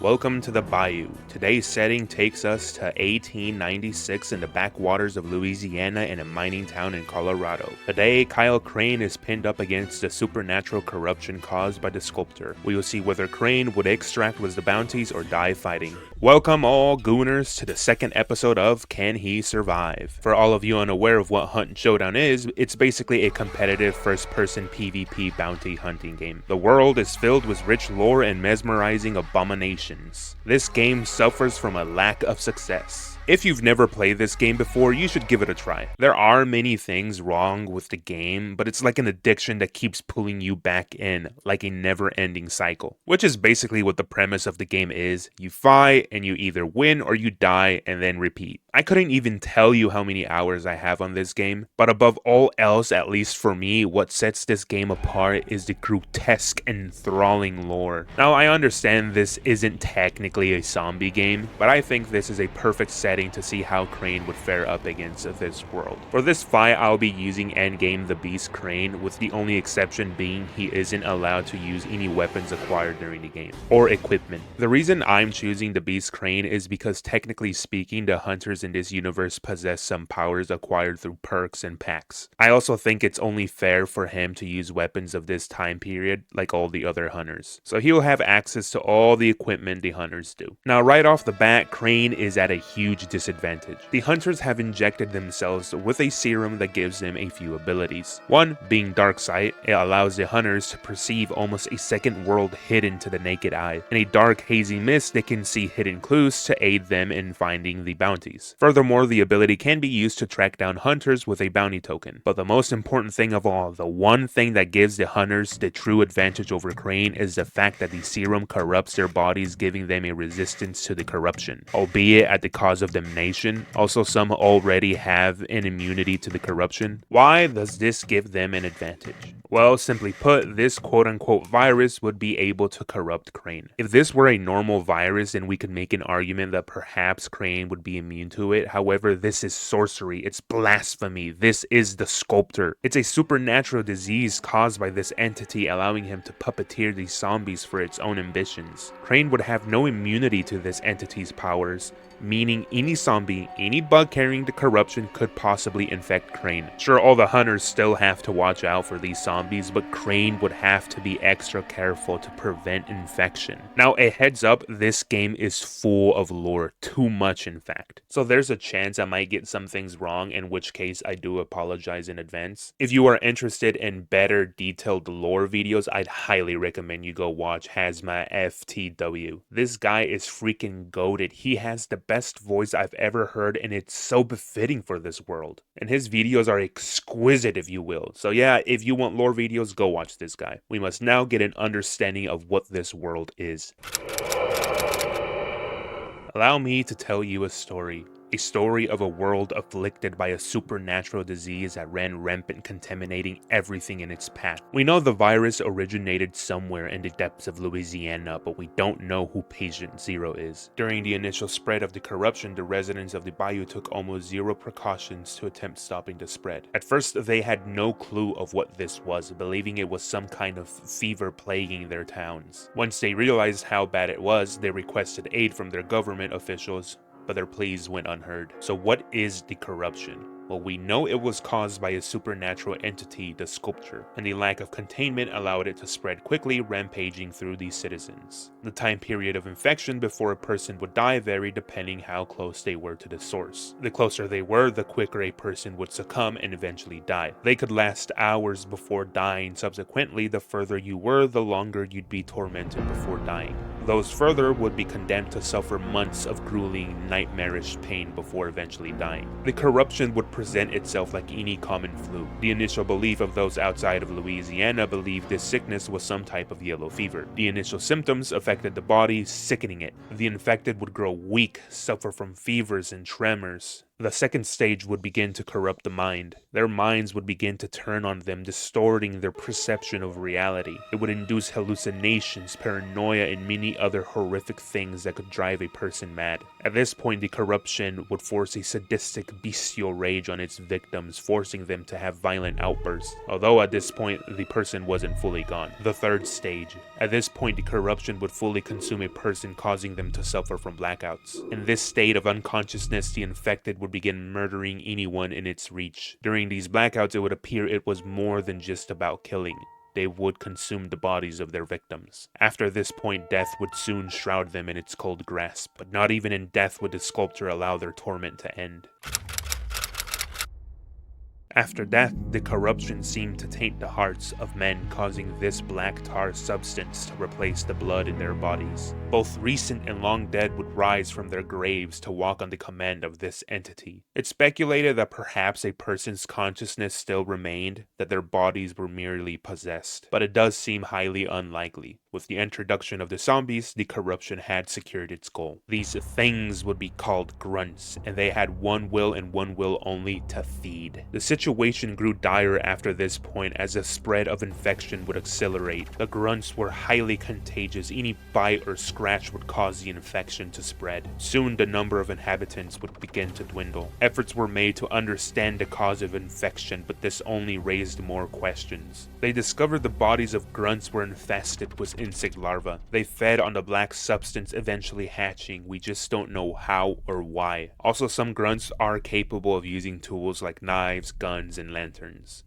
Welcome to the Bayou. Today's setting takes us to 1896 in the backwaters of Louisiana in a mining town in Colorado. Today, Kyle Crane is pinned up against the supernatural corruption caused by the Sculptor. We will see whether Crane would extract with the bounties or die fighting. Welcome all gooners to the second episode of Can He Survive? For all of you unaware of what Hunt Showdown is, it's basically a competitive first-person PvP bounty hunting game. The world is filled with rich lore and mesmerizing abominations. This game suffers from a lack of success. If you've never played this game before, you should give it a try. There are many things wrong with the game, but it's like an addiction that keeps pulling you back in, like a never-ending cycle. Which is basically what the premise of the game is. You fight, and you either win or you die, and then repeat. I couldn't even tell you how many hours I have on this game, but above all else, at least for me, what sets this game apart is the grotesque and enthralling lore. Now, I understand this isn't technically a zombie game, but I think this is a perfect setting to see how Crane would fare up against this world. For this fight, I'll be using endgame the Beast Crane, with the only exception being he isn't allowed to use any weapons acquired during the game, or equipment. The reason I'm choosing the Beast Crane is because technically speaking, the hunters in this universe possess some powers acquired through perks and packs. I also think it's only fair for him to use weapons of this time period like all the other hunters. So he'll have access to all the equipment the hunters do. Now right off the bat, Crane is at a huge disadvantage. The hunters have injected themselves with a serum that gives them a few abilities. One being Dark Sight, it allows the hunters to perceive almost a second world hidden to the naked eye. In a dark hazy mist, they can see hidden clues to aid them in finding the bounties. Furthermore, the ability can be used to track down hunters with a bounty token. But the most important thing of all, the one thing that gives the hunters the true advantage over Crane is the fact that the serum corrupts their bodies, giving them a resistance to the corruption, albeit at the cause of damnation. Also, some already have an immunity to the corruption. Why does this give them an advantage? Well, simply put, this quote-unquote virus would be able to corrupt Crane. If this were a normal virus, then we could make an argument that perhaps Crane would be immune to it. However, this is sorcery. It's blasphemy. This is the Sculptor. It's a supernatural disease caused by this entity, allowing him to puppeteer these zombies for its own ambitions. Crane would have no immunity to this entity's powers, meaning any zombie, any bug carrying the corruption could possibly infect Crane. Sure, all the hunters still have to watch out for these zombies, but Crane would have to be extra careful to prevent infection. Now, a heads up, this game is full of lore, too much in fact. So there's a chance I might get some things wrong, in which case I do apologize in advance. If you are interested in better detailed lore videos, I'd highly recommend you go watch Hazma FTW. This guy is freaking goated. He has the best voice I've ever heard, and it's so befitting for this world. And his videos are exquisite, if you will. So yeah, if you want lore videos, go watch this guy. We must now get an understanding of what this world is. Allow me to tell you a story. A story of a world afflicted by a supernatural disease that ran rampant, contaminating everything in its path. We know the virus originated somewhere in the depths of Louisiana, but we don't know who Patient Zero is. During the initial spread of the corruption, the residents of the bayou took almost zero precautions to attempt stopping the spread. At first, they had no clue of what this was, believing it was some kind of fever plaguing their towns. Once they realized how bad it was, they requested aid from their government officials, but their pleas went unheard. So what is the corruption? Well, we know it was caused by a supernatural entity, the Sculptor, and the lack of containment allowed it to spread quickly, rampaging through these citizens. The time period of infection before a person would die varied depending how close they were to the source. The closer they were, the quicker a person would succumb and eventually die. They could last hours before dying. Subsequently, the further you were, the longer you'd be tormented before dying. Those further would be condemned to suffer months of grueling, nightmarish pain before eventually dying. The corruption would present itself like any common flu. The initial belief of those outside of Louisiana believed this sickness was some type of yellow fever. The initial symptoms affected the body, sickening it. The infected would grow weak, suffer from fevers and tremors, The second stage would begin to corrupt the mind. Their minds would begin to turn on them, distorting their perception of reality. It would induce hallucinations, paranoia, and many other horrific things that could drive a person mad. At this point, the corruption would force a sadistic, bestial rage on its victims, forcing them to have violent outbursts. Although at this point, the person wasn't fully gone. The third stage. At this point, the corruption would fully consume a person, causing them to suffer from blackouts. In this state of unconsciousness, the infected would begin murdering anyone in its reach. During these blackouts, it would appear it was more than just about killing. They would consume the bodies of their victims. After this point, death would soon shroud them in its cold grasp, but not even in death would the sculptor allow their torment to end. After death, the corruption seemed to taint the hearts of men, causing this black tar substance to replace the blood in their bodies. Both recent and long dead would rise from their graves to walk on the command of this entity. It's speculated that perhaps a person's consciousness still remained, that their bodies were merely possessed, but it does seem highly unlikely. With the introduction of the zombies, the corruption had secured its goal. These things would be called grunts, and they had one will and one will only: to feed. The situation grew dire after this point as the spread of infection would accelerate. The grunts were highly contagious. Any bite or scratch would cause the infection to spread. Soon the number of inhabitants would begin to dwindle. Efforts were made to understand the cause of infection, but this only raised more questions. They discovered the bodies of grunts were infested with insect larvae. They fed on the black substance, eventually hatching. We just don't know how or why. Also, some grunts are capable of using tools like knives, guns, and lanterns.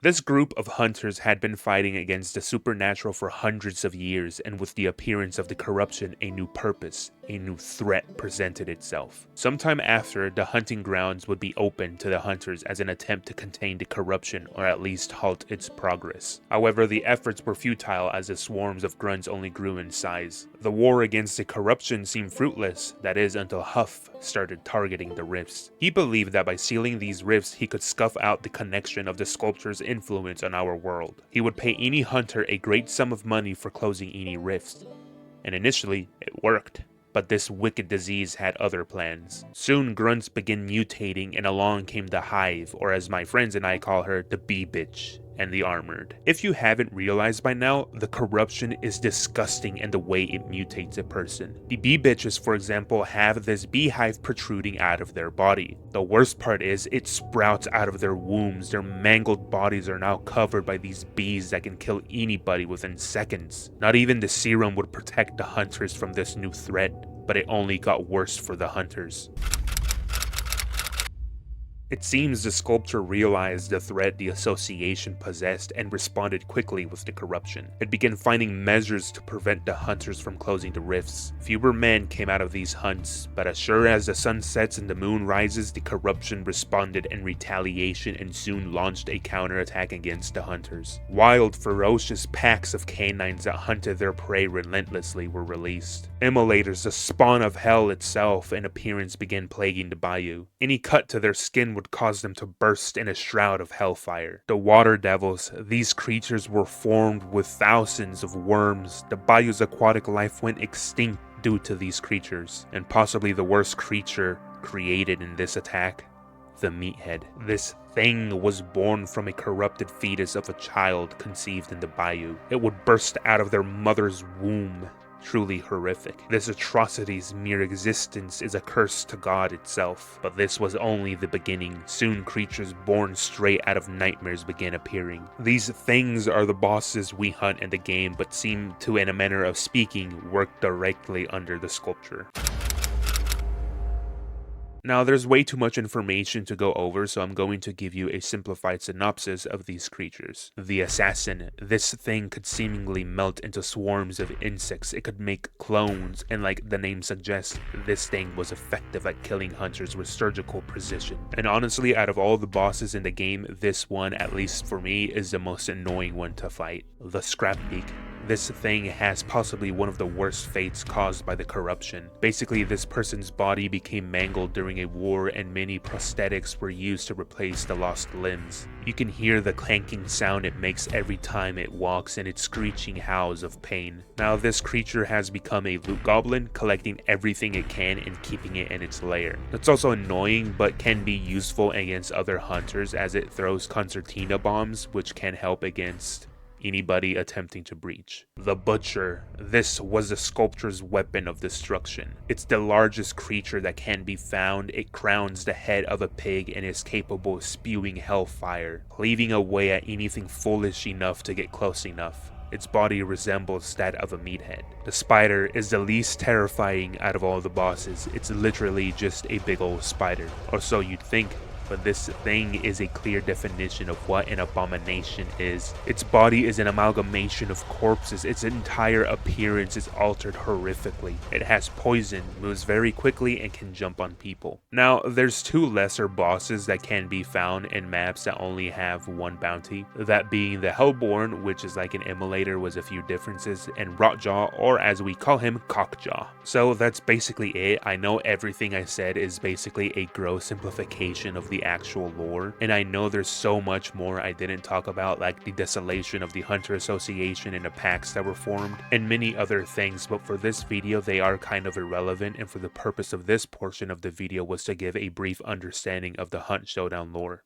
This group of hunters had been fighting against the supernatural for hundreds of years, and with the appearance of the corruption, a new purpose, a new threat presented itself. Sometime after, the hunting grounds would be opened to the hunters as an attempt to contain the corruption, or at least halt its progress. However, the efforts were futile as the swarms of grunts only grew in size. The war against the corruption seemed fruitless, that is, until Huff started targeting the rifts. He believed that by sealing these rifts, he could scuff out the connection of the sculptor's influence on our world. He would pay any hunter a great sum of money for closing any rifts. And initially, it worked. But this wicked disease had other plans. Soon grunts began mutating, and along came the hive, or as my friends and I call her, the bee bitch, and the armored. If you haven't realized by now, the corruption is disgusting in the way it mutates a person. The bee bitches, for example, have this beehive protruding out of their body. The worst part is, it sprouts out of their wombs. Their mangled bodies are now covered by these bees that can kill anybody within seconds. Not even the serum would protect the hunters from this new threat, but it only got worse for the hunters. It seems the sculptor realized the threat the association possessed and responded quickly with the corruption. It began finding measures to prevent the hunters from closing the rifts. Fewer men came out of these hunts, but as sure as the sun sets and the moon rises, the corruption responded in retaliation and soon launched a counterattack against the hunters. Wild, ferocious packs of canines that hunted their prey relentlessly were released. Immolators, the spawn of hell itself, in appearance began plaguing the bayou. Any cut to their skin would cause them to burst in a shroud of hellfire. The water devils, these creatures were formed with thousands of worms. The bayou's aquatic life went extinct due to these creatures, and possibly the worst creature created in this attack, the meathead. This thing was born from a corrupted fetus of a child conceived in the bayou. It would burst out of their mother's womb. Truly horrific. This atrocity's mere existence is a curse to God itself. But this was only the beginning. Soon creatures born straight out of nightmares began appearing. These things are the bosses we hunt in the game, but seem to, in a manner of speaking, work directly under the sculpture. Now, there's way too much information to go over, so I'm going to give you a simplified synopsis of these creatures. The assassin. This thing could seemingly melt into swarms of insects. It could make clones, and like the name suggests, this thing was effective at killing hunters with surgical precision. And honestly, out of all the bosses in the game, this one, at least for me, is the most annoying one to fight. The Scrapbeak. This thing has possibly one of the worst fates caused by the corruption. Basically, this person's body became mangled during a war and many prosthetics were used to replace the lost limbs. You can hear the clanking sound it makes every time it walks and its screeching howls of pain. Now this creature has become a loot goblin, collecting everything it can and keeping it in its lair. It's also annoying but can be useful against other hunters as it throws concertina bombs, which can help against anybody attempting to breach. The Butcher. This was the Sculptor's weapon of destruction. It's the largest creature that can be found. It crowns the head of a pig and is capable of spewing hellfire, cleaving away at anything foolish enough to get close enough. Its body resembles that of a meathead. The spider is the least terrifying out of all the bosses. It's literally just a big old spider, or so you'd think. But this thing is a clear definition of what an abomination is. Its body is an amalgamation of corpses. Its entire appearance is altered horrifically. It has poison, moves very quickly, and can jump on people. Now, there's two lesser bosses that can be found in maps that only have one bounty. That being the Hellborn, which is like an immolator with a few differences, and Rotjaw, or as we call him, Cockjaw. So that's basically it. I know everything I said is basically a gross simplification of the actual lore, and I know there's so much more I didn't talk about, like the desolation of the Hunter Association and the packs that were formed, and many other things, but for this video they are kind of irrelevant, and for the purpose of this portion of the video was to give a brief understanding of the Hunt Showdown lore.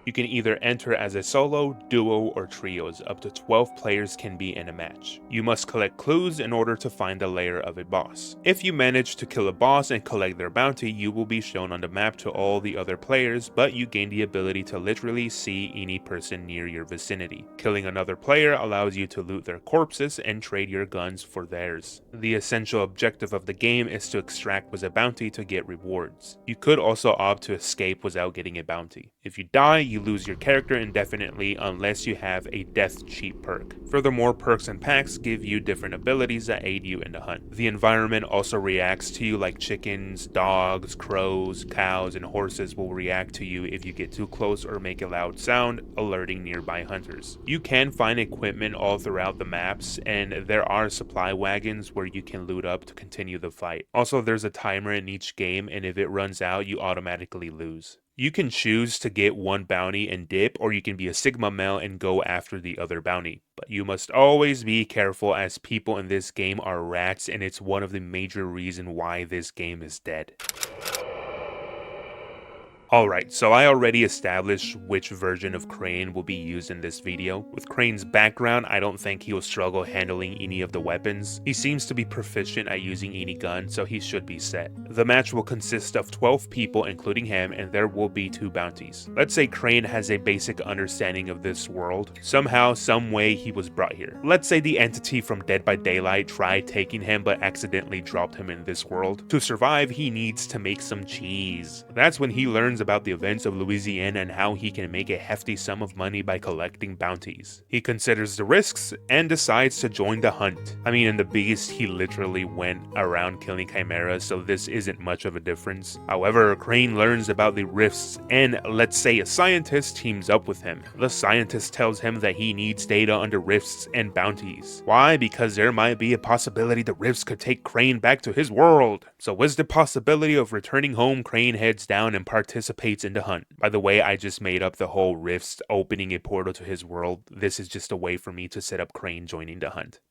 You can either enter as a solo, duo, or trios. Up to 12 players can be in a match. You must collect clues in order to find the lair of a boss. If you manage to kill a boss and collect their bounty, you will be shown on the map to all the other players, but you gain the ability to literally see any person near your vicinity. Killing another player allows you to loot their corpses and trade your guns for theirs. The essential objective of the game is to extract with a bounty to get rewards. You could also opt to escape without getting a bounty. If you die, you lose your character indefinitely unless you have a death cheat perk. Furthermore, perks and packs give you different abilities that aid you in the hunt. The environment also reacts to you, like chickens, dogs, crows, cows, and horses will react to you if you get too close or make a loud sound, alerting nearby hunters. You can find equipment all throughout the maps, and there are supply wagons where you can loot up to continue the fight. Also, there's a timer in each game, and if it runs out, you automatically lose. You can choose to get one bounty and dip, or you can be a Sigma male and go after the other bounty. But you must always be careful, as people in this game are rats, and it's one of the major reasons why this game is dead. Alright, so I already established which version of Crane will be used in this video. With Crane's background, I don't think he will struggle handling any of the weapons. He seems to be proficient at using any gun, so he should be set. The match will consist of 12 people including him, and there will be 2 bounties. Let's say Crane has a basic understanding of this world. Somehow, some way he was brought here. Let's say the entity from Dead by Daylight tried taking him but accidentally dropped him in this world. To survive, he needs to make some cheese. That's when he learns about the events of Louisiana and how he can make a hefty sum of money by collecting bounties. He considers the risks and decides to join the hunt. I mean, in the Beast, he literally went around killing chimeras, so this isn't much of a difference. However, Crane learns about the rifts, and let's say a scientist teams up with him. The scientist tells him that he needs data on the rifts and bounties. Why? Because there might be a possibility the rifts could take Crane back to his world. So with the possibility of returning home, Crane heads down and participates in the hunt. By the way, I just made up the whole rifts opening a portal to his world. This is just a way for me to set up Crane joining the hunt.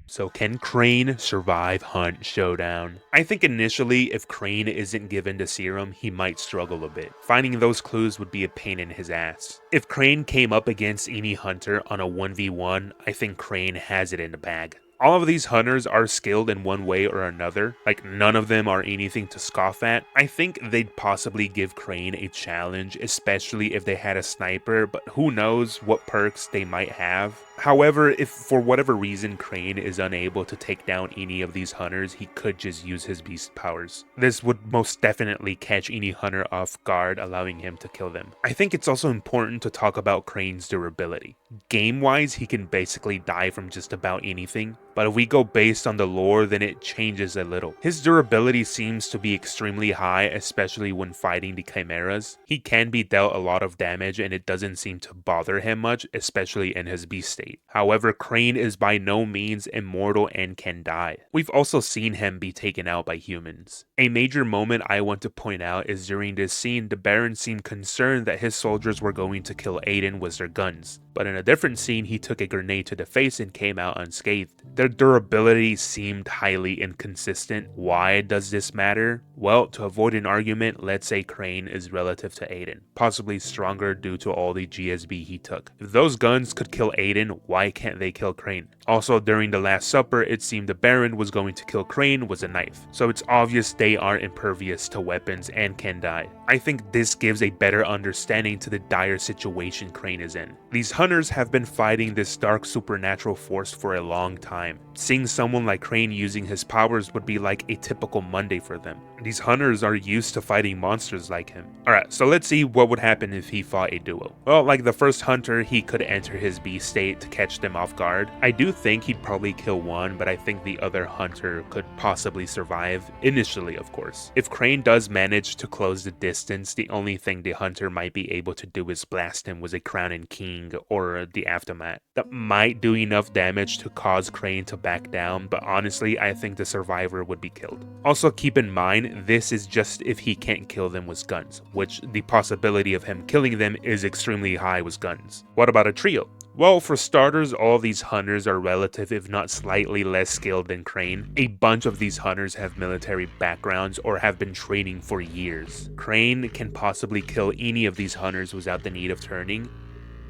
So can Crane survive Hunt Showdown? I think initially, if Crane isn't given the serum, he might struggle a bit. Finding those clues would be a pain in his ass. If Crane came up against any hunter on a 1v1, I think Crane has it in the bag. All of these hunters are skilled in one way or another, like none of them are anything to scoff at. I think they'd possibly give Crane a challenge, especially if they had a sniper, but who knows what perks they might have. However, if for whatever reason Crane is unable to take down any of these hunters, he could just use his beast powers. This would most definitely catch any hunter off guard, allowing him to kill them. I think it's also important to talk about Crane's durability. Game-wise, he can basically die from just about anything, but if we go based on the lore, then it changes a little. His durability seems to be extremely high, especially when fighting the chimeras. He can be dealt a lot of damage and it doesn't seem to bother him much, especially in his beast state. However, Crane is by no means immortal and can die. We've also seen him be taken out by humans. A major moment I want to point out is during this scene, the Baron seemed concerned that his soldiers were going to kill Aiden with their guns, but in a different scene, he took a grenade to the face and came out unscathed. Their durability seemed highly inconsistent. Why does this matter? Well, to avoid an argument, let's say Crane is relative to Aiden, possibly stronger due to all the GSB he took. If those guns could kill Aiden, why can't they kill Crane? Also, during the Last Supper, it seemed the Baron was going to kill Crane with a knife, so it's obvious they are impervious to weapons and can die. I think this gives a better understanding to the dire situation Crane is in. These hunters have been fighting this dark supernatural force for a long time. Seeing someone like Crane using his powers would be like a typical Monday for them. These hunters are used to fighting monsters like him. Alright, so let's see what would happen if he fought a duo. Well, like the first hunter, he could enter his beast state to catch them off guard. I do think he'd probably kill one, but I think the other hunter could possibly survive, initially of course. If Crane does manage to close the distance, the only thing the hunter might be able to do is blast him with a Crown and King or the Aftermath. That might do enough damage to cause Crane to back down, but honestly I think the survivor would be killed. Also keep in mind, this is just if he can't kill them with guns, which the possibility of him killing them is extremely high with guns. What about a trio? Well, for starters, all these hunters are relative if not slightly less skilled than Crane. A bunch of these hunters have military backgrounds or have been training for years. Crane can possibly kill any of these hunters without the need of turning.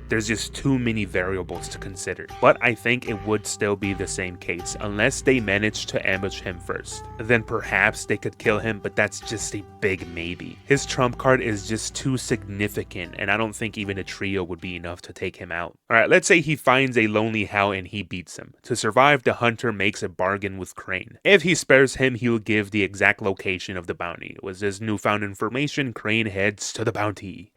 There's just too many variables to consider, but I think it would still be the same case unless they manage to ambush him first. Then perhaps they could kill him, but that's just a big maybe. His trump card is just too significant and I don't think even a trio would be enough to take him out. Alright, let's say he finds a lonely Howl and he beats him. To survive, the hunter makes a bargain with Crane. If he spares him, he will give the exact location of the bounty. With his newfound information, Crane heads to the bounty.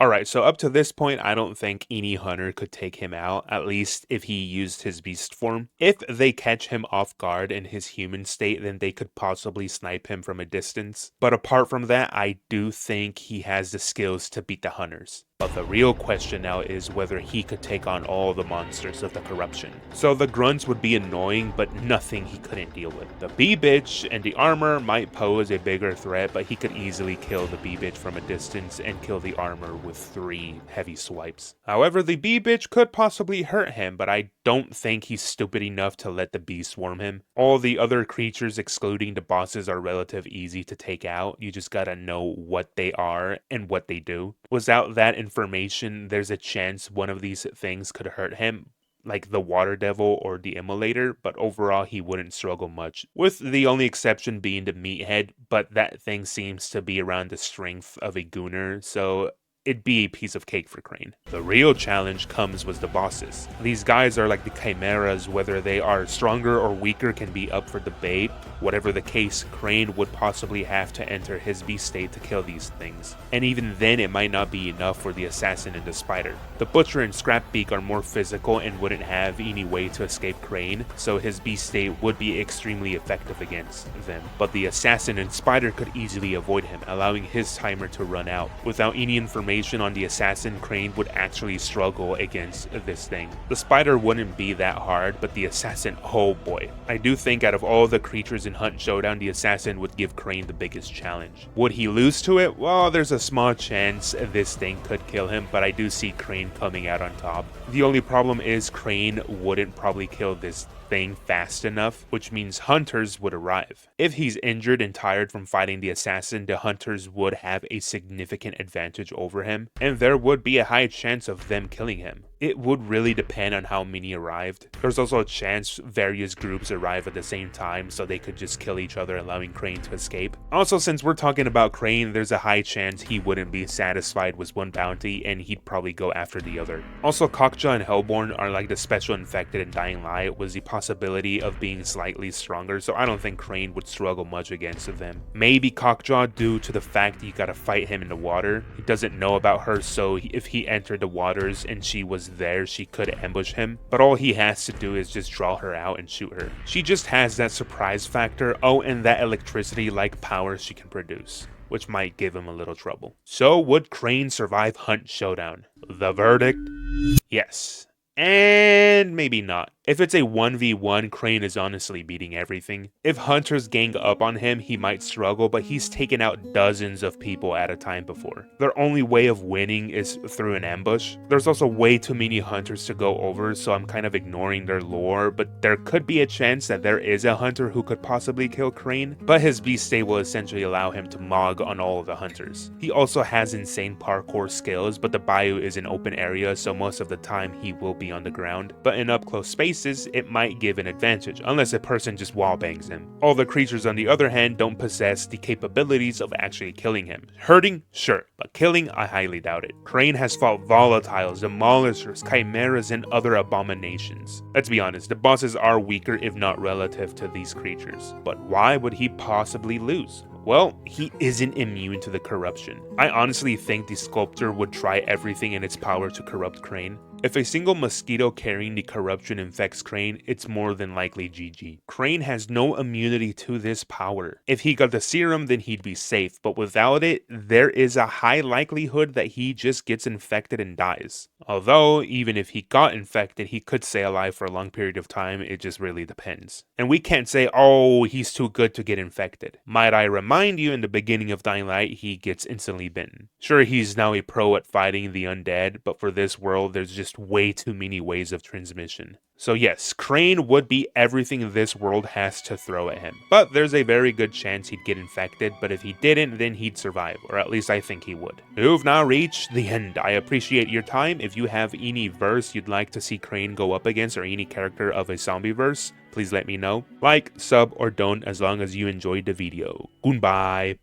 Alright, so up to this point, I don't think any hunter could take him out, at least if he used his beast form. If they catch him off guard in his human state, then they could possibly snipe him from a distance. But apart from that, I do think he has the skills to beat the hunters. But the real question now is whether he could take on all the monsters of the corruption. So the grunts would be annoying, but nothing he couldn't deal with. The bee-bitch and the armor might pose a bigger threat, but he could easily kill the bee-bitch from a distance and kill the armor with 3 heavy swipes. However, the bee-bitch could possibly hurt him, but I don't think he's stupid enough to let the bee swarm him. All the other creatures, excluding the bosses, are relatively easy to take out. You just gotta know what they are and what they do. Without that information, there's a chance one of these things could hurt him, like the Water Devil or the Immolator, but overall he wouldn't struggle much, with the only exception being the Meathead, but that thing seems to be around the strength of a Gooner, so it'd be a piece of cake for Crane. The real challenge comes with the bosses. These guys are like the chimeras, whether they are stronger or weaker can be up for debate. Whatever the case, Crane would possibly have to enter his beast state to kill these things. And even then it might not be enough for the assassin and the spider. The butcher and Scrapbeak are more physical and wouldn't have any way to escape Crane, so his beast state would be extremely effective against them. But the assassin and spider could easily avoid him, allowing his timer to run out. Without any information on the assassin, Crane would actually struggle against this thing. The spider wouldn't be that hard, but the assassin, oh boy. I do think out of all the creatures in Hunt Showdown, the assassin would give Crane the biggest challenge. Would he lose to it? Well, there's a small chance this thing could kill him, but I do see Crane coming out on top. The only problem is Crane wouldn't probably kill this thing fast enough, which means hunters would arrive. If he's injured and tired from fighting the assassin, the hunters would have a significant advantage over him, and there would be a high chance of them killing him. it would really depend on how many arrived. There's also a chance various groups arrive at the same time, so they could just kill each other, allowing Crane to escape. Also, since we're talking about Crane, there's a high chance he wouldn't be satisfied with one bounty and he'd probably go after the other. Also, Cockjaw and Hellborn are like the special infected in Dying Light, with the possibility of being slightly stronger, so I don't think Crane would struggle much against them. Maybe Cockjaw, due to the fact you gotta fight him in the water. He doesn't know about her, so if he entered the waters and she was there, she could ambush him, but all he has to do is just draw her out and shoot her. She just has that surprise factor, oh, and that electricity-like power she can produce, which might give him a little trouble. So would Crane survive Hunt Showdown? The verdict? Yes. And maybe not. If it's a 1v1, Crane is honestly beating everything. If hunters gang up on him, he might struggle, but he's taken out dozens of people at a time before. Their only way of winning is through an ambush. There's also way too many hunters to go over, so I'm kind of ignoring their lore, but there could be a chance that there is a hunter who could possibly kill Crane, but his beast state will essentially allow him to mog on all of the hunters. He also has insane parkour skills, but the bayou is an open area, so most of the time he will be on the ground, but in up close spaces, it might give an advantage, unless a person just wallbangs him. All the creatures on the other hand don't possess the capabilities of actually killing him. Hurting? Sure, but killing? I highly doubt it. Crane has fought volatiles, demolishers, chimeras, and other abominations. Let's be honest, the bosses are weaker if not relative to these creatures. But why would he possibly lose? Well, he isn't immune to the corruption. I honestly think the Sculptor would try everything in its power to corrupt Crane. If a single mosquito carrying the corruption infects Crane, it's more than likely GG. Crane has no immunity to this power. If he got the serum, then he'd be safe, but without it, there is a high likelihood that he just gets infected and dies. Although, even if he got infected, he could stay alive for a long period of time, it just really depends. And we can't say, oh, he's too good to get infected. Might I remind you, in the beginning of Dying Light, he gets instantly bitten. Sure, he's now a pro at fighting the undead, but for this world, there's just way too many ways of transmission. So yes, Crane would be everything this world has to throw at him, but there's a very good chance he'd get infected, but if he didn't, then he'd survive, or at least I think he would. You've now reached the end. I appreciate your time. If you have any verse you'd like to see Crane go up against, or any character of a zombie verse, please let me know. Like, sub, or don't, as long as you enjoyed the video. Goodbye.